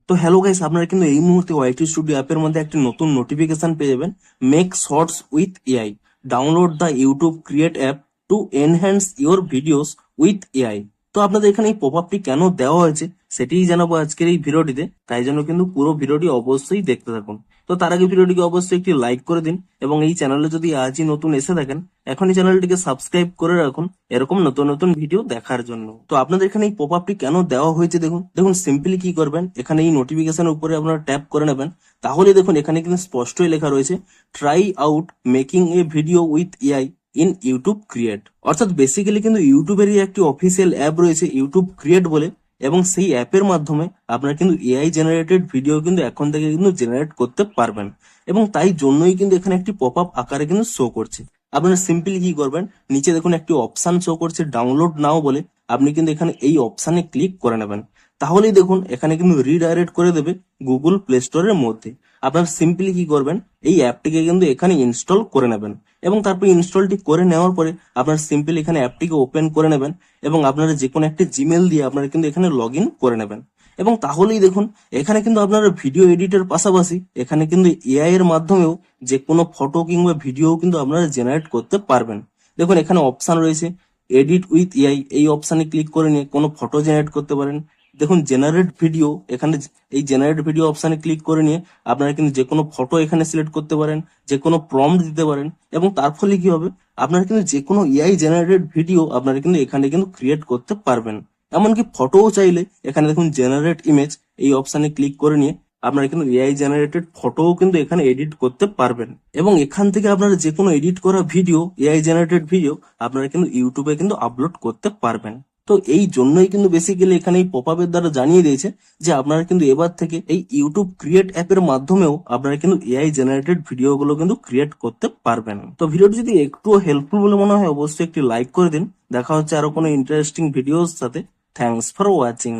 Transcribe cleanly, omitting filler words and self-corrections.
তো hello guys, আপনারা কিন্তু এই মুহূর্তে ওয়াইটি স্টুডিও অ্যাপের মধ্যে একটি নতুন নোটিফিকেশন পেয়ে যাবেন। Make shorts with AI, download the YouTube create app to enhance your videos with AI. তো আপনাদের এখানে এই পপ আপটি কেন দেওয়া হয়েছে সেটিই জানাবো আজকের এই ভিডিওটিতে, তাই জন্য কিন্তু পুরো ভিডিওটি অবশ্যই দেখতে থাকুন। তো তার আগে ভিডিওটিকে অবশ্যই একটি লাইক করে দিন, এবং এই চ্যানেলে যদি আজই নতুন এসে থাকেন এখনই চ্যানেলটিকে সাবস্ক্রাইব করে রাখুন এরকম নতুন নতুন ভিডিও দেখার জন্য। তো আপনাদের এখানে এই পপ আপটি কেন দেওয়া হয়েছে দেখুন। দেখুন সিম্পলি কি করবেন, এখানে এই নোটিফিকেশনের উপরে আপনারা ট্যাপ করে নেবেন। তাহলে দেখুন এখানে কিন্তু স্পষ্টই লেখা রয়েছে try out making A video with AI in YouTube create. অর্থাৎ বেসিক্যালি কিন্তু ইউটিউবেরই একটি অফিসিয়াল অ্যাপ রয়েছে ইউটিউব ক্রিয়েট বলে, এবং সেই অ্যাপের মাধ্যমে আপনারা কিন্তু এআই জেনারেটেড ভিডিও কিন্তু এখন থেকে কিন্তু জেনারেট করতে পারবেন। এবং তাই জন্যই কিন্তু এখানে একটি পপ আপ আকারে কিন্তু শো করছে। আপনারা সিম্পলি কি করবেন, নিচে দেখুন একটি অপশন শো করছে ডাউনলোড নাও বলে, আপনি কিন্তু এখানে এই অপশনে ক্লিক করে নেবেন। তাহলেই দেখুন এখানে কিন্তু রিডাইরেক্ট করে দেবে গুগল প্লে স্টোরের মধ্যে। আপনারা সিম্পলি কি করবেন, এই অ্যাপটিকে কিন্তু এখানে ইনস্টল করে নেবেন, এবং তারপর ইনস্টলটি করে নেওয়ার পরে আপনারা সিম্পলি এখানে অ্যাপটিকে ওপেন করে নেবেন, এবং আপনারা যে কোনো একটি জিমেল দিয়ে আপনারা কিন্তু এখানে লগ ইন করে নেবেন। এবং তাহলেই দেখুন এখানে কিন্তু আপনারা ভিডিও এডিটের পাশাপাশি এখানে কিন্তু এআই এর মাধ্যমেও যে কোনো ফটো কিংবা ভিডিও কিন্তু আপনারা জেনারেট করতে পারবেন। দেখুন এখানে অপশন রয়েছে এডিট উইথ এআই, এই অপশনে ক্লিক করে নিয়ে কোনো ফটো জেনারেট করতে পারেন। দেখুন জেনারেট ভিডিও, এখানে এই জেনারেট ভিডিও অপশনে ক্লিক করে নিয়ে আপনারা কিন্তু যে কোনো ফটো এখানে সিলেক্ট করতে পারেন, যে কোনো প্রম্পট দিতে পারেন, এবং তার ফলে কি হবে, আপনারা কিন্তু যে কোনো এআই জেনারেটেড ভিডিও আপনারা কিন্তু এখানে কিন্তু ক্রিয়েট করতে পারবেন। এমনকি ফটোও চাইলে এখানে দেখুন জেনারেট ইমেজ, এই অপশনে ক্লিক করে নিয়ে আপনারা কিন্তু এআই জেনারেটেড ফটোও কিন্তু এখানে এডিট করতে পারবেন। এবং এখান থেকে আপনারা যে কোনো এডিট করা ভিডিও, এআই জেনারেটেড ভিডিও আপনারা কিন্তু ইউটিউবে কিন্তু আপলোড করতে পারবেন। তো এই জন্যই কিন্তু বেসিক্যালি এখানে এই পপ আপের দ্বারা জানিয়ে দিয়েছে যে আপনারা কিন্তু এবার থেকে এই ইউটিউব ক্রিয়েট অ্যাপের মাধ্যমেও আপনারা কিন্তু এআই জেনারেটেড ভিডিও গুলো কিন্তু ক্রিয়েট করতে পারবেন। তো ভিডিওটি যদি একটুও হেল্পফুল বলে মনে হয় অবশ্যই একটি লাইক করে দিন। দেখা হচ্ছে আরো কোনো ইন্টারেস্টিং ভিডিওর সাথে। Thanks for watching.